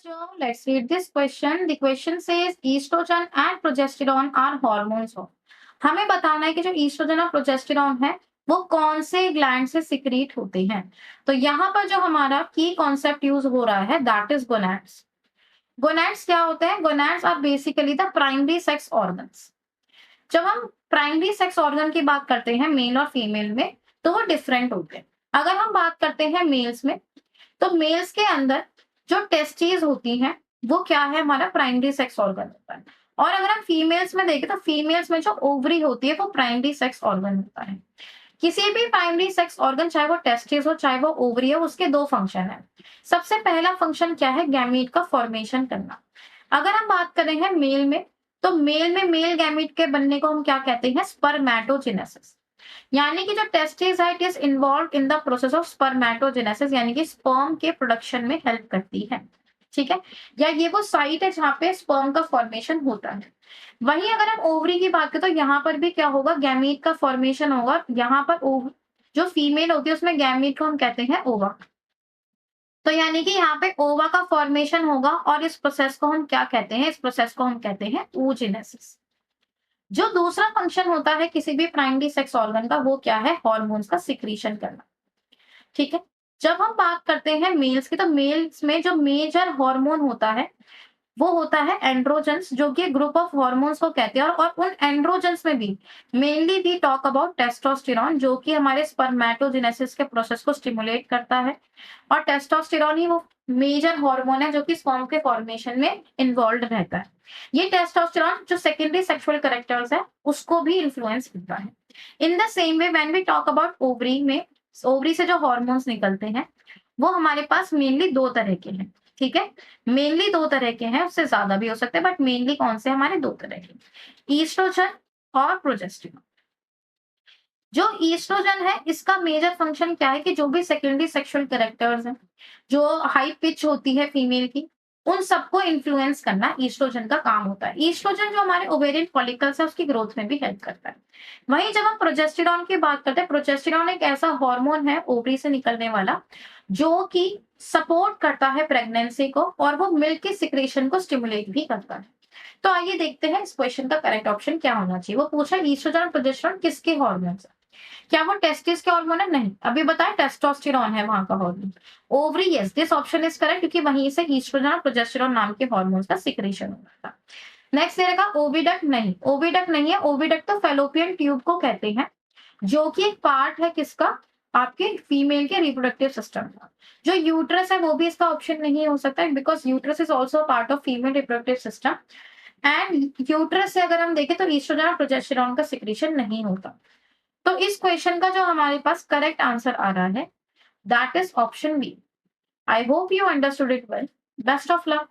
So let's read this question. The question says estrogen and progesterone are hormones of. हमें बताना है कि जो ईस्ट्रोजन और प्रोजेस्टेरॉन है वो कौन से ग्लैंड से सिक्रीट होते हैं। तो यहाँ पर जो हमारा की कॉन्सेप्ट यूज हो रहा है दैट इज गोनैड्स। गोनैड्स क्या होते हैं? Gonads are basically the primary sex organs. जब हम प्राइमरी सेक्स ऑर्गन की बात करते हैं मेल और फीमेल में तो वो डिफरेंट होते हैं। अगर हम बात करते हैं मेल्स में तो मेल्स के अंदर जो टेस्टीज होती हैं वो क्या है? हमारा प्राइमरी सेक्स ऑर्गन होता है। और अगर हम फीमेल्स में देखें तो फीमेल्स में जो ओवरी होती है वो प्राइमरी सेक्स ऑर्गन होता है। किसी भी प्राइमरी सेक्स ऑर्गन चाहे वो टेस्टिस हो चाहे वो ओवरी हो उसके दो फंक्शन है। सबसे पहला फंक्शन क्या है? गैमीट का फॉर्मेशन करना। अगर हम बात कर रहे हैं मेल में तो मेल में मेल गैमीट के बनने को हम क्या कहते हैं? स्पर्मेटोजेनेसिस। यानी कि जो टेस्टिस है it is involve in the process of spermatogenesis, यानी कि स्पर्म के प्रोडक्शन में हेल्प करती है। ठीक है, या ये वो साइट है जहाँ पे स्पर्म का फॉर्मेशन होता है। वहीं अगर हम ओवरी की बात करें तो यहाँ पर भी क्या होगा? गैमीट का फॉर्मेशन होगा। यहाँ पर जो फीमेल होती है उसमें गैमीट को हम कहते हैं ओवा। तो यानी कि यहाँ पे ओवा का फॉर्मेशन होगा और इस प्रोसेस को हम क्या कहते हैं? इस प्रोसेस को हम कहते हैं oogenesis। जो दूसरा फंक्शन होता है किसी भी प्राइमरी सेक्स ऑर्गन का वो क्या है? हॉर्मोन्स का सिक्रीशन करना। ठीक है, जब हम बात करते हैं मेल्स की तो मेल्स में जो मेजर हार्मोन होता है वो होता है एंड्रोजन्स, जो कि ग्रुप ऑफ हॉर्मोन्स को कहते हैं। और उन एंड्रोजन्स में भी mainly we talk about testosterone, जो कि हमारे स्पर्मेटोजेनेसिस के प्रोसेस को स्टिमुलेट करता है। और टेस्टोस्टेरॉन ही वो मेजर हार्मोन है जो कि स्पर्म के फॉर्मेशन में इन्वॉल्व रहता है। ये टेस्टोस्टेरॉन जो सेकेंडरी सेक्सुअल कैरेक्टर्स है उसको भी इन्फ्लुएंस करता है। In the same way when we talk about ovary में, ओवरी से जो हॉर्मोन्स निकलते हैं वो हमारे पास मेनली दो तरह के हैं। ठीक है, मेनली दो तरह के हैं, उससे ज्यादा भी हो सकते हैं बट मेनली कौन से? हमारे दो तरह के, ईस्ट्रोजन और प्रोजेस्टेरॉन। जो ईस्ट्रोजन है इसका मेजर फंक्शन क्या है कि जो भी सेकेंडरी सेक्सुअल कैरेक्टर्स हैं, जो हाई पिच होती है फीमेल की, उन सबको इन्फ्लुएंस करना ईस्ट्रोजन का काम होता है। ईस्ट्रोजन जो हमारे ओवेरियन फॉलिकल्स है उसकी ग्रोथ में भी हेल्प करता है। वहीं जब हम प्रोजेस्टेरॉन की बात करते हैं, प्रोजेस्टेरॉन एक ऐसा हार्मोन है ओवरी से निकलने वाला जो कि सपोर्ट करता है प्रेगनेंसी को और वो मिल्क की सिक्रेशन को स्टिमुलेट भी करता है। तो आइए देखते हैं इस क्वेश्चन का करेक्ट ऑप्शन क्या होना चाहिए। वो पूछा ईस्ट्रोजन और प्रोजेस्टेरॉन किसके हार्मोन है? क्या वो टेस्टिस के हार्मोन है? नहीं, अभी बताया टेस्टोस्टेरॉन है वहां का hormone. Ovary, yes, this option is correct क्योंकि वहीं से ईस्ट्रोजन और प्रोजेस्टेरॉन नाम के हार्मोन्स का सिक्रेशन होता था। नेक्स्ट रहेगा ओविडक्ट। नहीं, ओविडक्ट नहीं है। ओविडक्ट तो फैलोपियन ट्यूब को कहते हैं, जो कि एक पार्ट है किसका? आपके फीमेल के रिप्रोडक्टिव सिस्टम का। जो यूट्रस है वो भी इसका ऑप्शन नहीं हो सकता है because uterus is also part of female reproductive system. And uterus से अगर हम देखें तो ईस्ट्रोजन और प्रोजेस्टेरॉन का सिक्रेशन नहीं होता। तो इस क्वेश्चन का जो हमारे पास करेक्ट आंसर आ रहा है that is option B. I hope you understood it well. Best of luck.